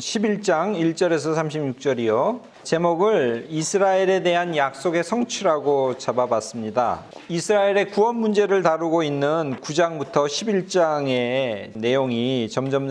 11장 1절에서 36절이요. 제목을 이스라엘에 대한 약속의 성취라고 잡아봤습니다. 이스라엘의 구원 문제를 다루고 있는 9장부터 11장의 내용이 점점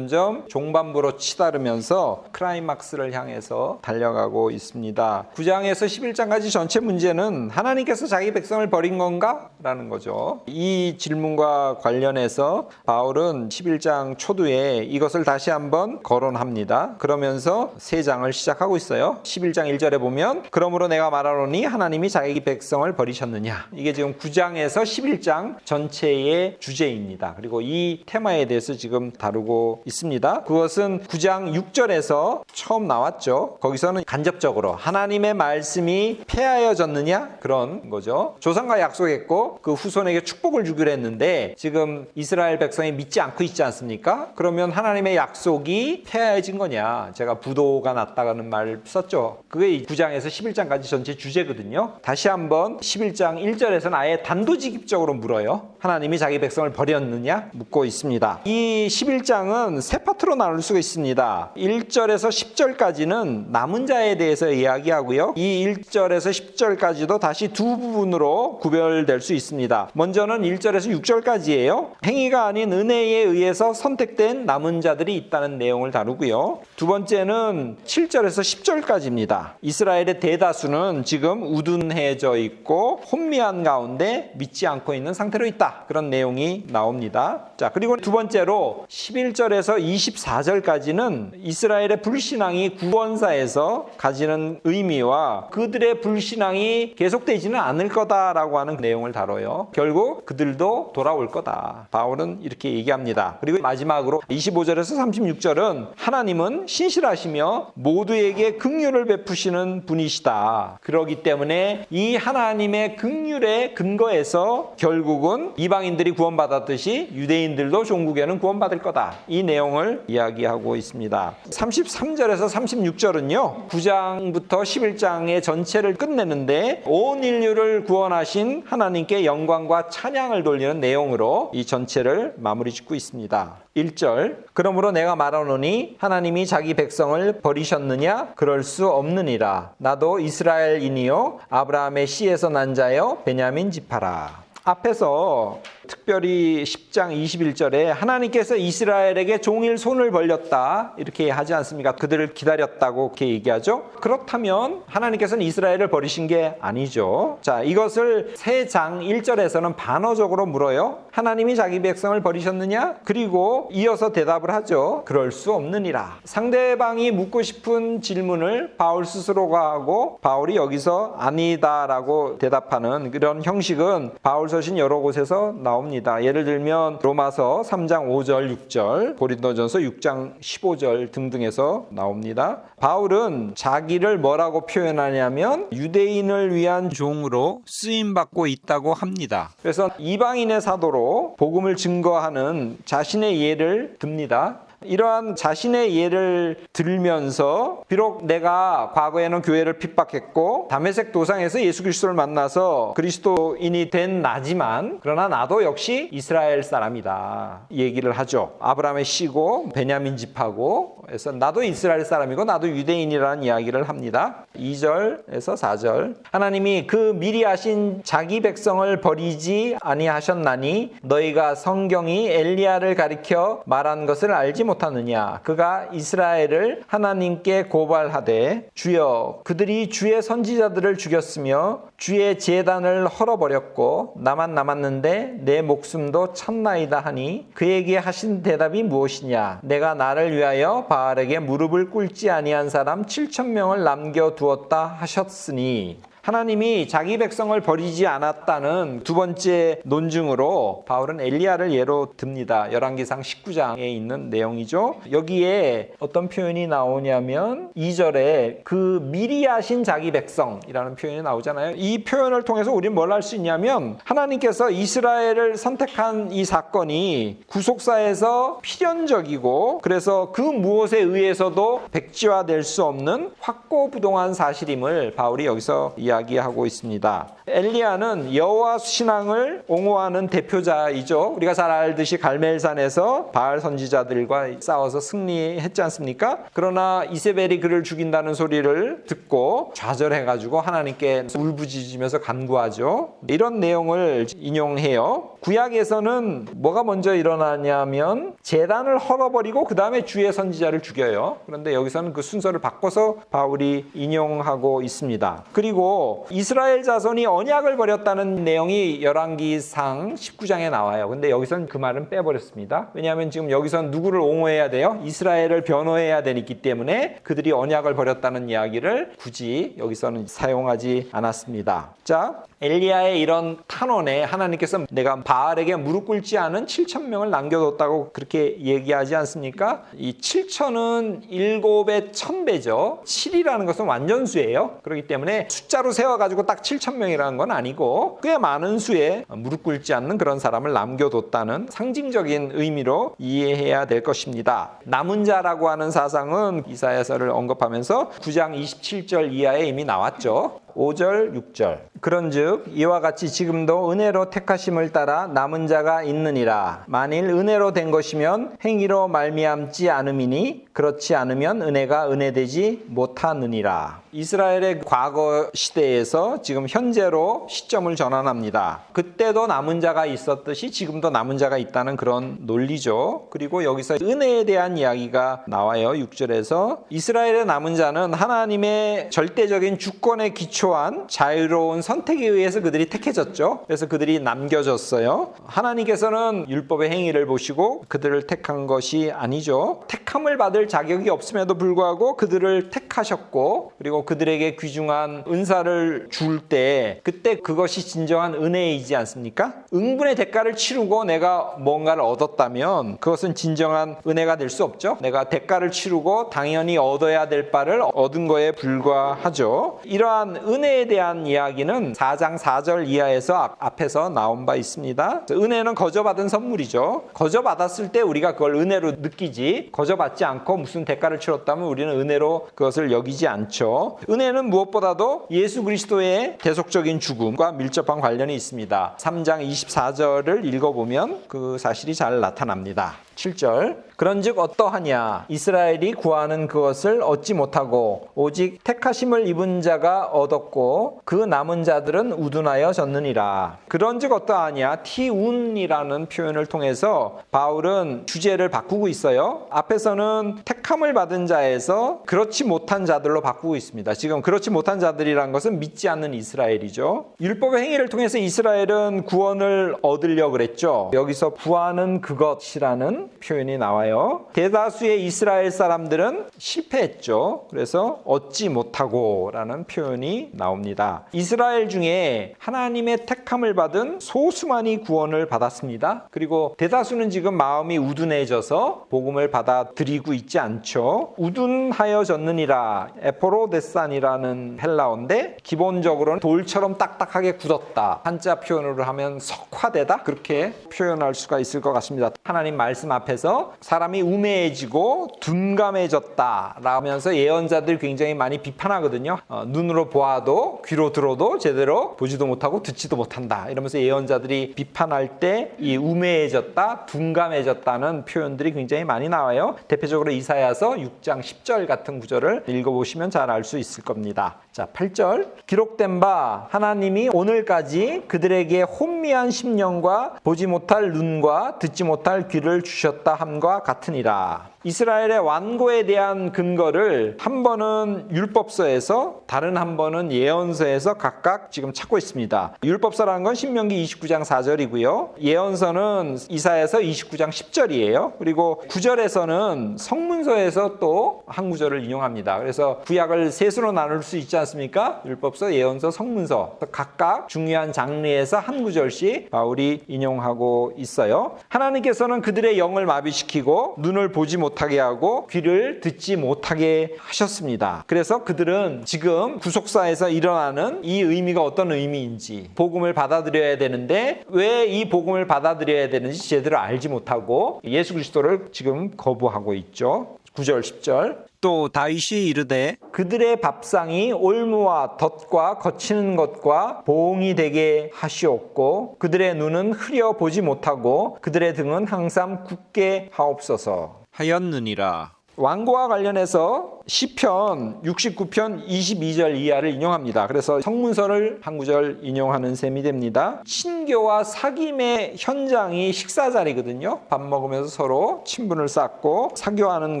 종반부로 치달으면서 클라이막스를 향해서 달려가고 있습니다. 9장에서 11장까지 전체 문제는 하나님께서 자기 백성을 버린 건가? 라는 거죠. 이 질문과 관련해서 바울은 11장 초두에 이것을 다시 한번 거론합니다. 그러면서 세 장을 시작하고 있어요. 11장 1절에 보면 그러므로 내가 말하노니 하나님이 자기 백성을 버리셨느냐. 이게 지금 9장에서 11장 전체의 주제입니다. 그리고 이 테마에 대해서 지금 다루고 있습니다. 그것은 9장 6절에서 처음 나왔죠. 거기서는 간접적으로 하나님의 말씀이 폐하여졌느냐 그런 거죠. 조상과 약속했고 그 후손에게 축복을 주기로 했는데 지금 이스라엘 백성이 믿지 않고 있지 않습니까? 그러면 하나님의 약속이 폐하여진 거냐. 제가 부도가 났다는 말을 썼죠. 그게 9장에서 11장까지 전체 주제거든요. 다시 한번 11장 1절에서는 아예 단도직입적으로 물어요. 하나님이 자기 백성을 버렸느냐? 묻고 있습니다. 이 11장은 세 파트로 나눌 수가 있습니다. 1절에서 10절까지는 남은 자에 대해서 이야기하고요. 이 1절에서 10절까지도 다시 두 부분으로 구별될 수 있습니다. 먼저는 1절에서 6절까지예요. 행위가 아닌 은혜에 의해서 선택된 남은 자들이 있다는 내용을 다루고요. 두 번째는 7절에서 10절까지입니다. 이스라엘의 대다수는 지금 우둔해져 있고 혼미한 가운데 믿지 않고 있는 상태로 있다. 그런 내용이 나옵니다. 자, 그리고 두 번째로 11절에서 24절까지는 이스라엘의 불신앙이 구원사에서 가지는 의미와 그들의 불신앙이 계속되지는 않을 거다라고 하는 내용을 다뤄요. 결국 그들도 돌아올 거다. 바울은 이렇게 얘기합니다. 그리고 마지막으로 25절에서 36절은 하나님은 신실하시며 모두에게 긍휼을 베푸시는 분이시다. 그렇기 때문에 이 하나님의 긍휼의 근거에서 결국은 이방인들이 구원받았듯이 유대인들도 종국에는 구원받을 거다. 이 내용을 이야기하고 있습니다. 33절에서 36절은요. 9장부터 11장의 전체를 끝내는데 온 인류를 구원하신 하나님께 영광과 찬양을 돌리는 내용으로 이 전체를 마무리 짓고 있습니다. 1절 그러므로 내가 말하노니 하나님이 자기 백성을 버리셨느냐? 그럴 수 없느니라. 나도 이스라엘인이요 아브라함의 씨에서 난 자여 베냐민 지파라. 앞에서 특별히 10장 21절에 하나님께서 이스라엘에게 종일 손을 벌렸다 이렇게 하지 않습니까? 그들을 기다렸다고 그렇게 얘기하죠. 그렇다면 하나님께서는 이스라엘을 버리신 게 아니죠. 자, 이것을 세 장 1절에서는 반어적으로 물어요. 하나님이 자기 백성을 버리셨느냐? 그리고 이어서 대답을 하죠. 그럴 수 없느니라. 상대방이 묻고 싶은 질문을 바울 스스로가 하고 바울이 여기서 아니다라고 대답하는 그런 형식은 바울서신 여러 곳에서 나옵니다. 예를 들면 로마서 3장 5절 6절 고린도전서 6장 15절 등등에서 나옵니다. 바울은 자기를 뭐라고 표현하냐면 유대인을 위한 종으로 쓰임받고 있다고 합니다. 그래서 이방인의 사도로 복음을 증거하는 자신의 예를 듭니다. 이러한 자신의 예를 들면서 비록 내가 과거에는 교회를 핍박했고 다메섹 도상에서 예수 그리스도를 만나서 그리스도인이 된 나지만 그러나 나도 역시 이스라엘 사람이다 얘기를 하죠. 아브라함의 씨고 베냐민 지파고 그래서 나도 이스라엘 사람이고 나도 유대인이라는 이야기를 합니다. 2절에서 4절 하나님이 그 미리 하신 자기 백성을 버리지 아니하셨나니 너희가 성경이 엘리야를 가리켜 말한 것을 알지 못하느냐. 그가 이스라엘을 하나님께 고발하되 주여 그들이 주의 선지자들을 죽였으며 주의 제단을 헐어버렸고 나만 남았는데 내 목숨도 찼나이다 하니 그에게 하신 대답이 무엇이냐. 내가 나를 위하여 바알에게 무릎을 꿇지 아니한 사람 7,000명을 남겨두었다 하셨으니 하나님이 자기 백성을 버리지 않았다는 두 번째 논증으로 바울은 엘리야를 예로 듭니다. 열왕기상 19장에 있는 내용이죠. 여기에 어떤 표현이 나오냐면 2절에 그 미리 하신 자기 백성이라는 표현이 나오잖아요. 이 표현을 통해서 우리는 뭘 알 수 있냐면 하나님께서 이스라엘을 선택한 이 사건이 구속사에서 필연적이고 그래서 그 무엇에 의해서도 백지화될 수 없는 확고부동한 사실임을 바울이 여기서 이야기하고 있습니다. 엘리야는 여호와 신앙을 옹호하는 대표자이죠. 우리가 잘 알듯이 갈멜산에서 바알 선지자들과 싸워서 승리했지 않습니까? 그러나 이세벨이 그를 죽인다는 소리를 듣고 좌절해가지고 하나님께 울부짖으면서 간구하죠. 이런 내용을 인용해요. 구약에서는 뭐가 먼저 일어나냐면 제단을 헐어버리고 그 다음에 주의 선지자를 죽여요. 그런데 여기서는 그 순서를 바꿔서 바울이 인용하고 있습니다. 그리고 이스라엘 자손이 언약을 버렸다는 내용이 열왕기상 19장에 나와요. 근데 여기서는 그 말은 빼버렸습니다. 왜냐하면 지금 여기서는 누구를 옹호해야 돼요? 이스라엘을 변호해야 되기 때문에 그들이 언약을 버렸다는 이야기를 굳이 여기서는 사용하지 않았습니다. 자, 엘리야의 이런 탄원에 하나님께서 내가 바알에게 무릎 꿇지 않은 7,000명을 남겨뒀다고 그렇게 얘기하지 않습니까? 이 7,000은 7의 1,000배죠. 7이라는 것은 완전수예요. 그렇기 때문에 숫자로 세워가지고 딱 7,000명이라는 건 아니고 꽤 많은 수에 무릎 꿇지 않는 그런 사람을 남겨뒀다는 상징적인 의미로 이해해야 될 것입니다. 남은 자라고 하는 사상은 이사야서를 언급하면서 9장 27절 이하에 이미 나왔죠. 5절, 6절. 그런즉 이와 같이 지금도 은혜로 택하심을 따라 남은 자가 있느니라. 만일 은혜로 된 것이면 행위로 말미암지 않음이니 그렇지 않으면 은혜가 은혜되지 못하느니라. 이스라엘의 과거 시대에서 지금 현재로 시점을 전환합니다. 그때도 남은 자가 있었듯이 지금도 남은 자가 있다는 그런 논리죠. 그리고 여기서 은혜에 대한 이야기가 나와요. 6절에서 이스라엘의 남은 자는 하나님의 절대적인 주권에 기초한 자유로운 선택에 의해서 그들이 택해졌죠. 그래서 그들이 남겨졌어요. 하나님께서는 율법의 행위를 보시고 그들을 택한 것이 아니죠. 택함을 받을 자격이 없음에도 불구하고 그들을 택하셨고 그리고 그들에게 귀중한 은사를 줄 때 그때 그것이 진정한 은혜이지 않습니까? 응분의 대가를 치르고 내가 뭔가를 얻었다면 그것은 진정한 은혜가 될 수 없죠. 내가 대가를 치르고 당연히 얻어야 될 바를 얻은 거에 불과하죠. 이러한 은혜에 대한 이야기는 4장 4절 이하에서 앞에서 나온 바 있습니다. 은혜는 거저받은 선물이죠. 거저받았을 때 우리가 그걸 은혜로 느끼지 거저받지 않고 무슨 대가를 치렀다면 우리는 은혜로 그것을 여기지 않죠. 은혜는 무엇보다도 예수 그리스도의 계속적인 죽음과 밀접한 관련이 있습니다. 3장 24절을 읽어보면 그 사실이 잘 나타납니다. 7절 그런즉 어떠하냐 이스라엘이 구하는 그것을 얻지 못하고 오직 택하심을 입은 자가 얻었고 그 남은 자들은 우둔하여 졌느니라. 그런즉 어떠하냐 티운이라는 표현을 통해서 바울은 주제를 바꾸고 있어요. 앞에서는 택함을 받은 자에서 그렇지 못한 자들로 바꾸고 있습니다. 지금 그렇지 못한 자들이란 것은 믿지 않는 이스라엘이죠. 율법의 행위를 통해서 이스라엘은 구원을 얻으려고 그랬죠. 여기서 구하는 그것이라는 표현이 나와요. 대다수의 이스라엘 사람들은 실패했죠. 그래서 얻지 못하고 라는 표현이 나옵니다. 이스라엘 중에 하나님의 택함을 받은 소수만이 구원을 받았습니다. 그리고 대다수는 지금 마음이 우둔해져서 복음을 받아들이고 있지 않죠. 우둔하여졌느니라 에포로데산이라는 헬라어인데 기본적으로는 돌처럼 딱딱하게 굳었다. 한자 표현으로 하면 석화되다 그렇게 표현할 수가 있을 것 같습니다. 하나님 말씀 앞에서 사람이 우매해지고 둔감해졌다 라면서 예언자들이 굉장히 많이 비판하거든요. 눈으로 보아도 귀로 들어도 제대로 보지도 못하고 듣지도 못한다 이러면서 예언자들이 비판할 때 이 우매해졌다 둔감해졌다는 표현들이 굉장히 많이 나와요. 대표적으로 이사야서 6장 10절 같은 구절을 읽어보시면 잘 알 수 있을 겁니다. 자, 8절 기록된 바 하나님이 오늘까지 그들에게 혼미한 심령과 보지 못할 눈과 듣지 못할 귀를 주셨다 함과 같으니라. 이스라엘의 완고에 대한 근거를 한 번은 율법서에서 다른 한 번은 예언서에서 각각 지금 찾고 있습니다. 율법서라는 건 신명기 29장 4절이고요. 예언서는 이사야서 29장 10절이에요. 그리고 9절에서는 성문서에서 또 한 구절을 인용합니다. 그래서 구약을 셋으로 나눌 수 있지 않습니까? 율법서, 예언서, 성문서 각각 중요한 장르에서 한 구절씩 바울이 인용하고 있어요. 하나님께서는 그들의 영을 마비시키고 눈을 보지 못하게 하고 귀를 듣지 못하게 하셨습니다. 그래서 그들은 지금 구속사에서 일어나는 이 의미가 어떤 의미인지 복음을 받아들여야 되는데 왜 이 복음을 받아들여야 되는지 제대로 알지 못하고 예수 그리스도를 지금 거부하고 있죠. 9절 10절. 또 다윗이 이르되 그들의 밥상이 올무와 덫과 거치는 것과 보응이 되게 하시옵고 그들의 눈은 흐려 보지 못하고 그들의 등은 항상 굳게 하옵소서 하였느니라. 왕고와 관련해서 시편 69편 22절 이하를 인용합니다. 그래서 성문서를 한 구절 인용하는 셈이 됩니다. 친교와 사귐의 현장이 식사 자리거든요. 밥 먹으면서 서로 친분을 쌓고 사교하는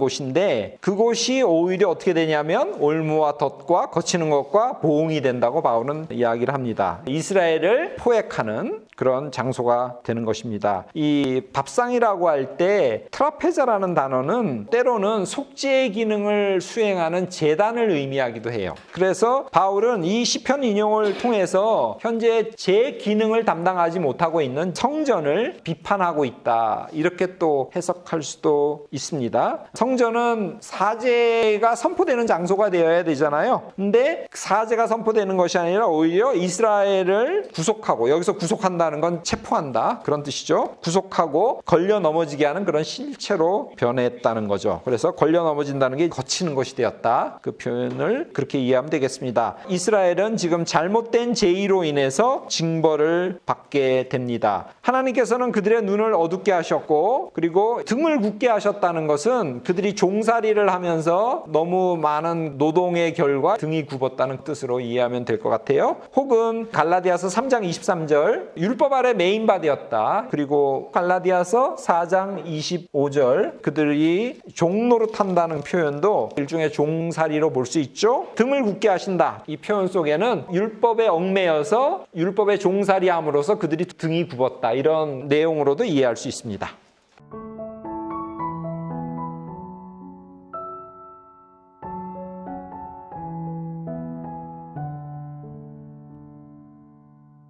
곳인데 그곳이 오히려 어떻게 되냐면 올무와 덫과 거치는 것과 보응이 된다고 바울은 이야기를 합니다. 이스라엘을 포획하는 그런 장소가 되는 것입니다. 이 밥상이라고 할 때 트라페자라는 단어는 때로는 속죄의 기능을 수행하는 제단을 의미하기도 해요. 그래서 바울은 이 시편 인용을 통해서 현재 제 기능을 담당하지 못하고 있는 성전을 비판하고 있다. 이렇게 또 해석할 수도 있습니다. 성전은 사제가 선포되는 장소가 되어야 되잖아요. 근데 사제가 선포되는 것이 아니라 오히려 이스라엘을 구속하고, 여기서 구속한다는 건 체포한다 그런 뜻이죠. 구속하고 걸려 넘어지게 하는 그런 실체로 변했다는 거죠. 그래서 걸려 넘어진다는 게 거치는 것이 되었다. 그 표현을 그렇게 이해하면 되겠습니다. 이스라엘은 지금 잘못된 제의로 인해서 징벌을 받게 됩니다. 하나님께서는 그들의 눈을 어둡게 하셨고 그리고 등을 굳게 하셨다는 것은 그들이 종살이를 하면서 너무 많은 노동의 결과 등이 굽었다는 뜻으로 이해하면 될 것 같아요. 혹은 갈라디아서 3장 23절 율법 아래 메인바디였다. 그리고 갈라디아서 4장 25절 그들이 종노릇한다는 표현도 일종의 종살이로 볼 수 있죠. 등을 굳게 하신다. 이 표현 속에는 율법에 얽매여서 율법의 종살이함으로써 그들이 등이 굽었다. 이런 내용으로도 이해할 수 있습니다.